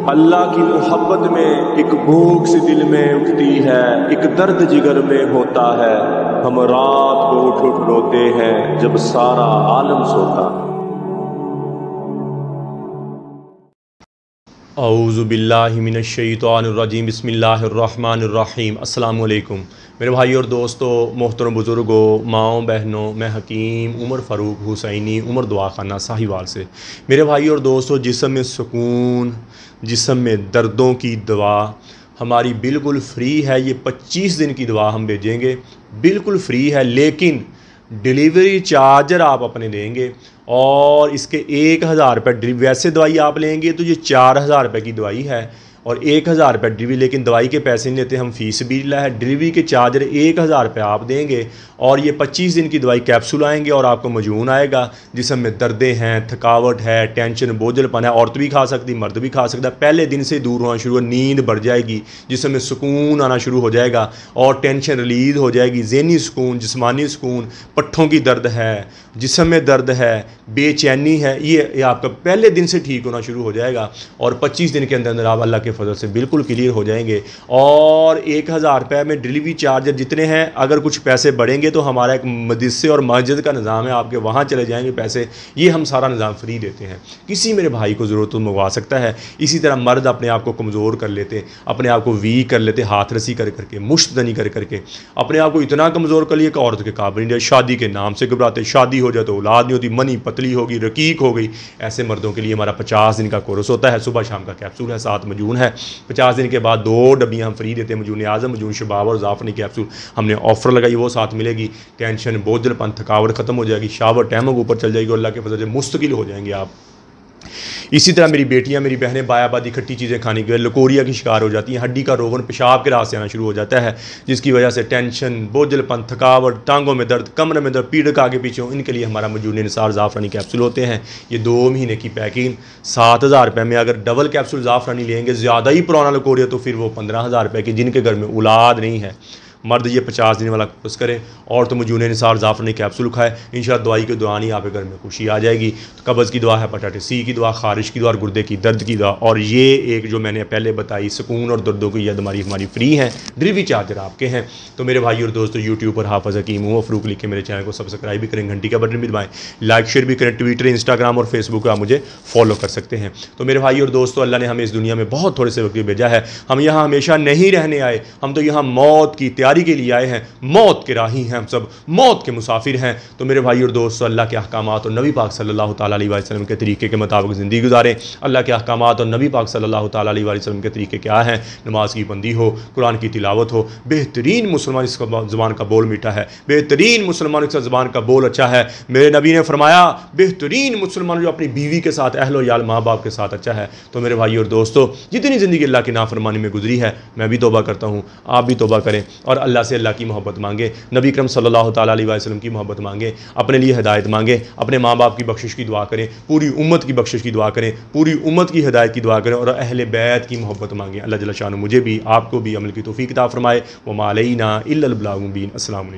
अल्लाह की मोहब्बत में एक भूख सी दिल में उठती है, एक दर्द जिगर में होता है। हम रात को उठ उठ रोते हैं जब सारा आलम सोता। औज़ु बिल्लाहि मिनश शैतानिर रजीम बिस्मिल्लाहिर्रहमानिर रहीम। अस्सलामु अलैकुम मेरे भाई और दोस्तों, मोहतरम बुज़ुर्गों, माओं बहनों, मैं हकीम उमर फ़ारूक हुसैनी उमर दुआखाना साहिवाल से। मेरे भाई और दोस्तों, जिस्म में सुकून, जिस्म में दर्दों की दवा हमारी बिल्कुल फ्री है। ये 25 दिन की दवा हम भेजेंगे, बिल्कुल फ्री है, लेकिन डिलीवरी चार्जर आप अपने देंगे और इसके 1000 रुपये। वैसे दवाई आप लेंगे तो ये 4000 रुपये की दवाई है और 1000 रुपये डिलीवरी, लेकिन दवाई के पैसे नहीं लेते हम, फीस भी है। डिलीवरी के चार्जर 1000 रुपये आप देंगे और ये 25 दिन की दवाई कैप्सूल आएंगे और आपको मजून आएगा। जिसम में दर्दें हैं, थकावट है, टेंशन, बोझलपन है, औरत भी खा सकती, मर्द भी खा सकता है। पहले दिन से दूर होना शुरू हो, नींद बढ़ जाएगी, जिसम में सुकून आना शुरू हो जाएगा और टेंशन रिलीज़ हो जाएगी। ज़हनी सुकून, जिस्मानी सुकून, पट्ठों की दर्द है, जिसम में दर्द है, बेचैनी है, ये आपका पहले दिन से ठीक होना शुरू हो जाएगा और 25 दिन के अंदर अंदर आप अल्लाह के फजल से बिल्कुल क्लियर हो जाएंगे। और 1000 रुपये में डिलीवरी चार्जर जितने हैं, अगर कुछ पैसे बढ़ेंगे तो हमारा एक मदरसे और मस्जिद का निज़ाम है, आपके वहाँ चले जाएंगे पैसे। ये हम सारा निज़ाम फ्री देते हैं, किसी मेरे भाई को ज़रूरत तो मंगवा सकता है। इसी तरह मर्द अपने आप को कमज़ोर कर लेते, अपने आप को वीक कर लेते, हाथ रसी कर करके, मुश्तदनी कर करके अपने आप को इतना कमज़ोर कर लिया कि औरत के काबिल नहीं। शादी के नाम से घबराते, शादी हो जाए तो औलाद नहीं होती, मनी पतली होगी, रकीक हो गई। ऐसे मर्दों के लिए हमारा 50 दिन का कोर्स होता है। सुबह शाम का कैप्सूल है, 7 मजून है। 50 दिन के बाद 2 डब्बियाँ हम फ्री देते हैं, मजून आज़म, मजून शबाब और ज़ाफ़रानी कैप्सूल। हमने ऑफ़र लगाई, वो साथ मिलेगी। टेंशन, बोझलपन, थकावट ख़त्म हो जाएगी, शावर टाइमों के ऊपर चल जाएगी और अल्लाह के फजल से मुस्तकिल हो जाएंगे आप। इसी तरह मेरी बेटियां, मेरी बहनें बायाबादी खट्टी चीज़ें खाने के लकोरिया की शिकार हो जाती हैं। हड्डी का रोगन पेशाब के रास्ते आना शुरू हो जाता है, जिसकी वजह से टेंशन, बोझलपन, थकावट, टांगों में दर्द, कमर में दर्द, पीड़ आगे पीछे हो। इनके लिए हमारा मजून निसार ज़ाफ़रानी कैप्सूल होते हैं। ये 2 महीने की पैकिंग 7000 रुपये में। अगर डबल कैप्सूल ज़ाफ़रानी लेंगे, ज़्यादा ही पुराना लकोरिया, तो फिर वो 15000 रुपये की। जिनके घर में औलाद नहीं है, मर्द ये 50 दिन वाला कोर्स करे और तो मजून निसार ज़ाफ़रानी कैप्सूल खाए, इंशाअल्लाह दवाई के दौरान ही आपके घर में खुशी आ जाएगी। तो कब्ज़ की दवा, हेपेटाइटिस सी की दवा, खारिश की दवा, गुर्दे की दर्द की दवा, और ये एक जो मैंने पहले बताई सुकून और दर्दों की यद हमारी फ्री हैं। डिलीवरी चार्जर आपके हैं। तो मेरे भाई और दोस्तों, यूट्यूब पर हाफ़िज़ हकीम उमर फ़ारूक लिख के मेरे चैनल को सब्सक्राइब भी करें, घंटी का बटन भी दबाएँ, लाइक शेयर भी करें। ट्विटर, इंस्टाग्राम और फेसबुक पर आप मुझे फॉलो कर सकते हैं। तो मेरे भाई और दोस्तों, अल्लाह ने हमें इस दुनिया में बहुत थोड़े से वक्त भेजा है। हम यहाँ हमेशा नहीं रहने आए, हम तो यहाँ मौत की तैयारी के लिए आए हैं। मौत के राही हैं हम सब, मौत के मुसाफिर हैं। तो मेरे भाई और दोस्तों, अल्लाह के अहकामात और नबी पाक सल्लल्लाहु ताला अलैहि वसल्लम के तरीके के मुताबिक ज़िंदगी गुजारें। अल्लाह के अहकामात और नबी पाक सल्लल्लाहु ताला अलैहि वसल्लम के तरीके क्या हैं? नमाज की बंदी हो, कुरान की तिलावत हो, बेहतरीन मुसलमान इसका ज़बान का बोल मीठा है, बेहतरीन मुसलमान इसका ज़बान का बोल अच्छा है। मेरे नबी ने फरमाया, बेहतरीन मुसलमान जो अपनी बीवी के साथ, अहल और याल, माँ बाप के साथ अच्छा है। तो मेरे भाई और दोस्तों, जितनी ज़िंदगी अल्लाह की नाफरमानी में गुजरी है, मैं भी तौबा करता हूँ, आप भी तौबा करें और अल्लाह से अल्लाह की मोहब्बत मांगे, नबी करम सल्लल्लाहु ताला अलैहि वसल्लम की मोहब्बत मांगे, अपने लिए हिदायत मांगे, अपने माँ बाप की बख्शिश की दुआ करें, पूरी उम्मत की बख्शिश की दुआ करें, पूरी उम्मत की हिदायत की दुआ करें और अहले बैत की मोहब्बत मांगे। अल्लाह जल्ल शान मुझे भी, आपको भी अमल की तौफीक अता फरमाए। व मा अलैना इल्लल बलागुल मुबीन। अस्सलाम वालेकुम।